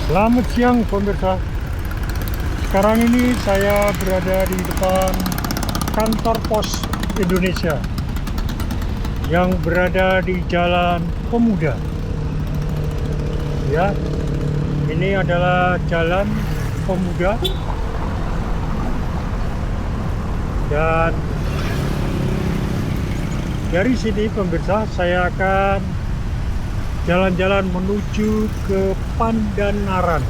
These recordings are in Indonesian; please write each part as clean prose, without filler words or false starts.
Selamat siang pemirsa. Sekarang ini saya berada di depan kantor pos Indonesia yang berada di Jalan Pemuda. Ya, ini adalah Jalan Pemuda. Dan dari sini pemirsa, saya akan jalan-jalan menuju ke Pandanaran.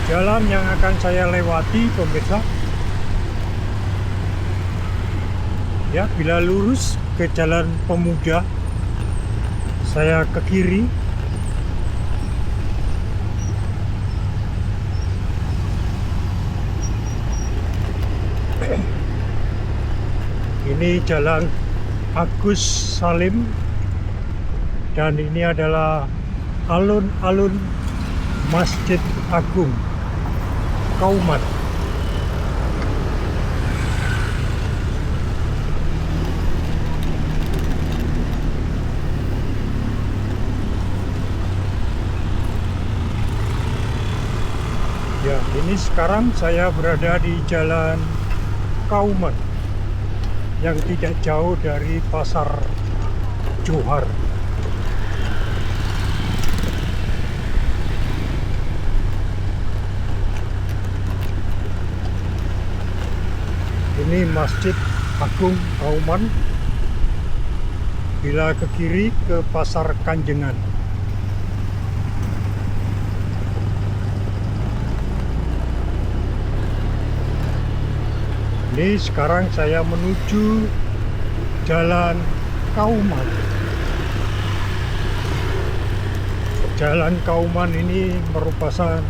Jalan yang akan saya lewati pemirsa, ya, bila lurus ke Jalan Pemuda, saya ke kiri. Ini Jalan Agus Salim, dan ini adalah alun-alun Masjid Agung Kauman. Ya, ini sekarang saya berada di Jalan Kauman yang tidak jauh dari Pasar Johar. Ini Masjid Agung Kauman. Bila ke kiri ke Pasar Kanjengan. Ini sekarang saya menuju Jalan Kauman. Jalan Kauman ini merupakan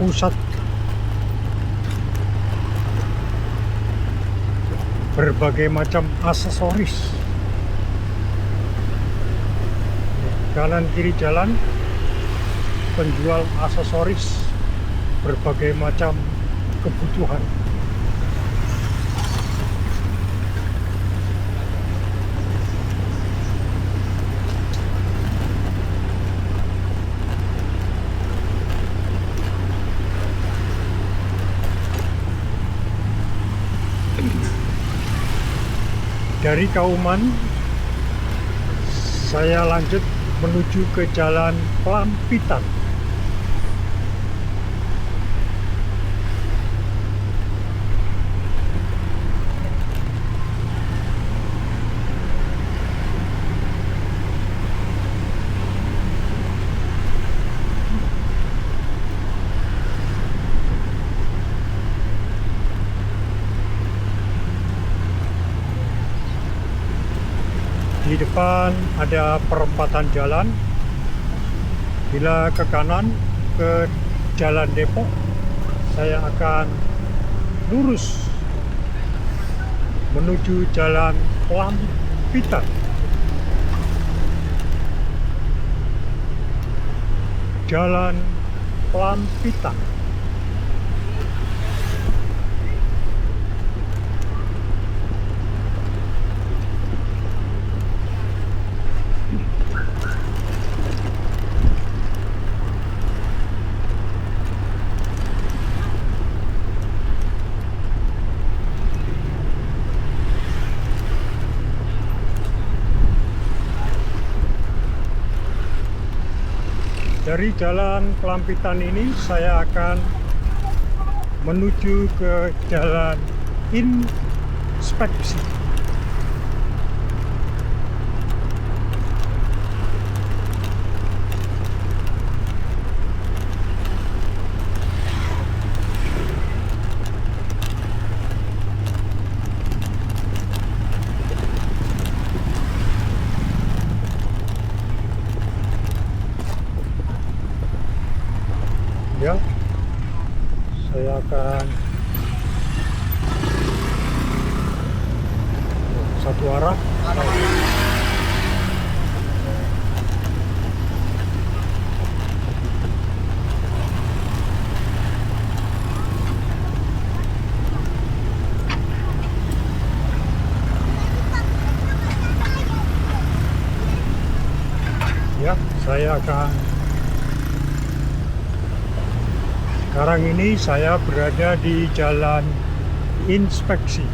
pusat berbagai macam aksesoris. Kanan kiri jalan penjual aksesoris berbagai macam kebutuhan. Dari Kauman saya lanjut menuju ke Jalan Pelampitan. Di depan ada perempatan jalan. Bila ke kanan ke Jalan Depok, saya akan lurus menuju Jalan Pelampitan. Jalan Pelampitan. Dari Jalan Pelampitan ini saya akan menuju ke Jalan Inspeksi. Ya, saya akan satu arah. Ya, saya akan sekarang ini saya berada di Jalan Inspeksi.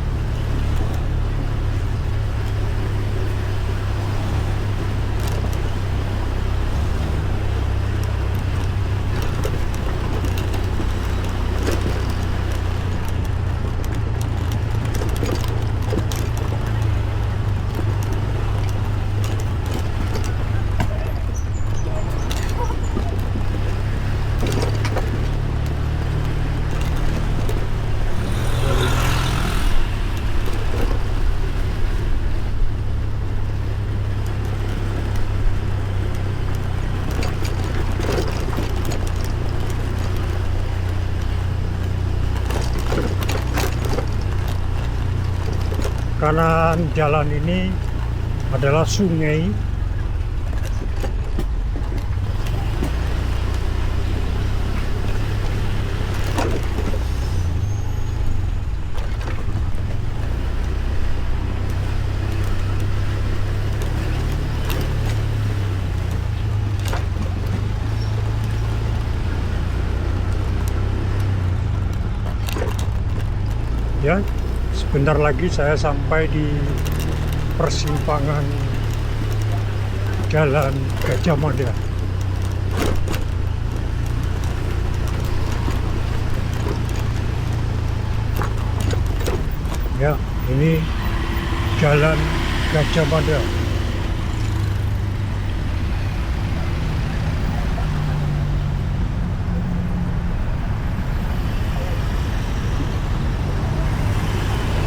Kanan jalan ini adalah sungai. Ya, sebentar lagi saya sampai di persimpangan Jalan Gajah Mada. Ya, ini Jalan Gajah Mada.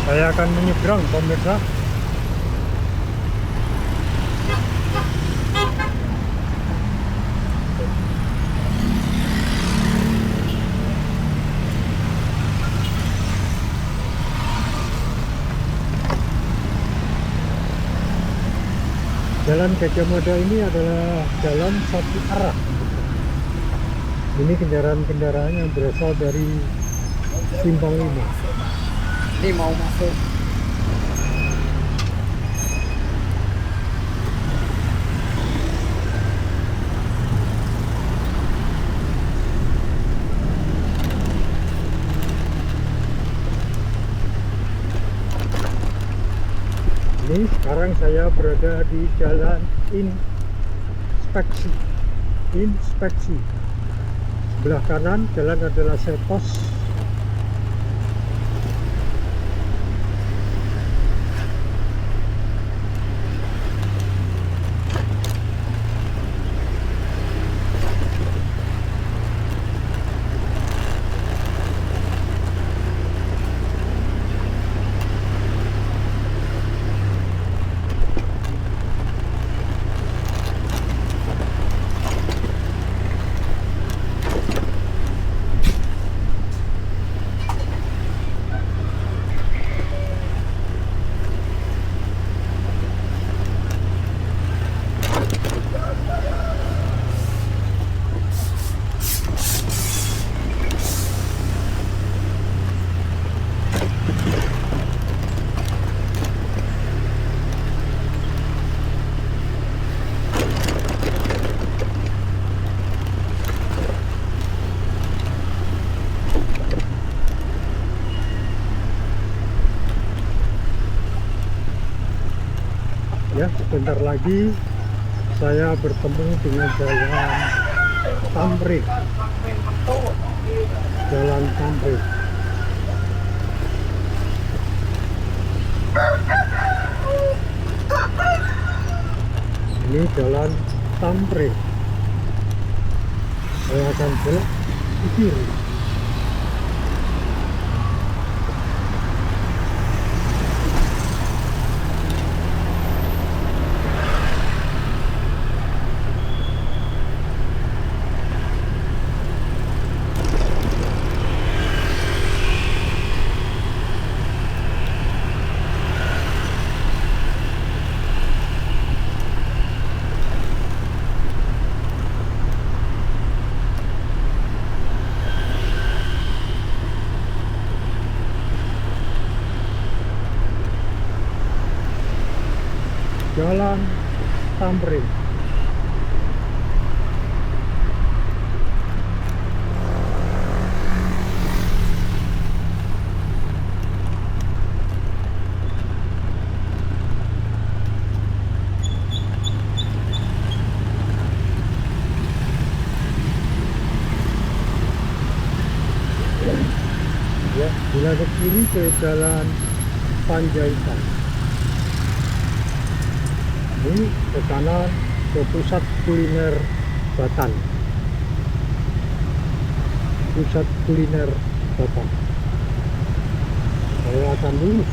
Saya akan menyeberang, pemirsa. Jalan Gajah Mada ini adalah jalan satu arah. Ini kendaraan-kendaraan yang berasal dari Simpang 5. Ini mau masuk. Ini sekarang saya berada di Jalan Inspeksi. Inspeksi. Sebelah kanan jalan adalah Setos. Ya, sebentar lagi saya bertemu dengan Jalan Tamrin. Jalan Tamrin. Ini Jalan Tamrin. Saya akan belok ke kiri. Jalan Tamrin. Ya, bila ke kiri ke Jalan Panjaitan. Ini ke kanan ke pusat kuliner Batan. Pusat kuliner Batan. Saya akan lurus.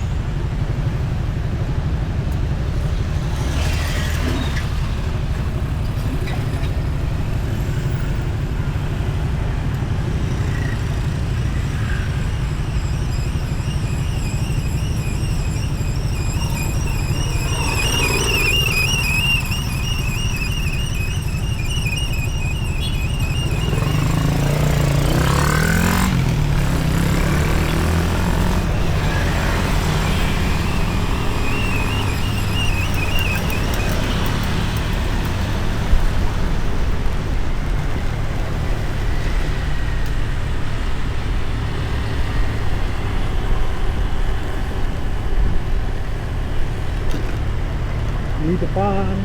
Di depan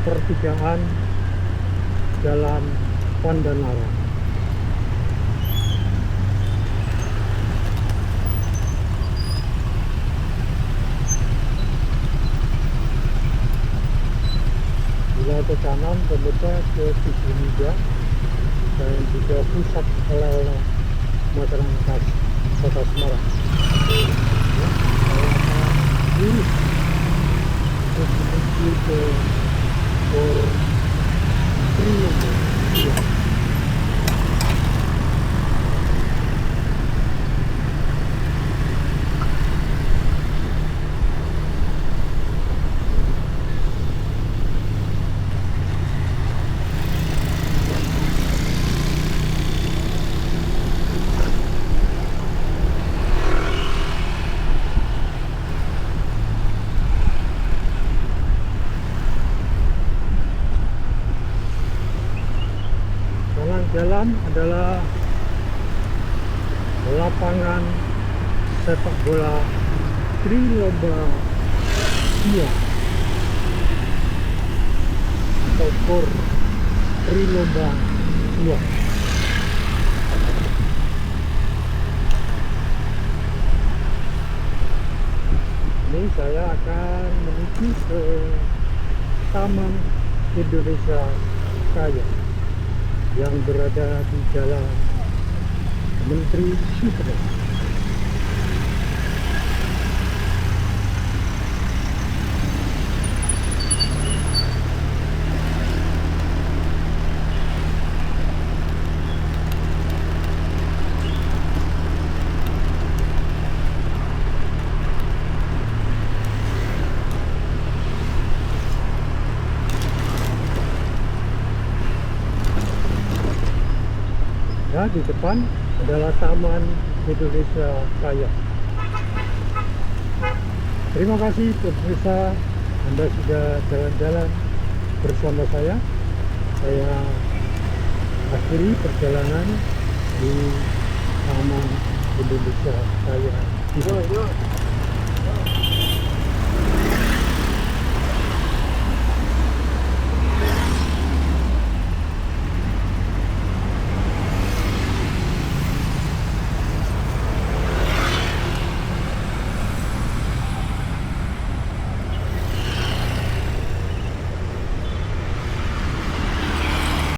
pertigaan Jalan Pandanara. Bila ke kanan pemirsa ke Tugu Muda dan juga pusat oleh-oleh makanan khas Kota Semarang. Ya, saya akan lurus menuju ke Gor Priyogo. Ya. Jalan adalah lapangan sepak bola Trilomba 2 atau Gor Trilomba 2. Ini saya akan menuju ke Taman Indonesia Kaya yang berada di Jalan Menteri Sucipto. Ya, di depan adalah Taman Indonesia Kaya. Terima kasih pemirsa, Anda sudah jalan-jalan bersama saya. Saya akhiri perjalanan di Taman Indonesia Kaya.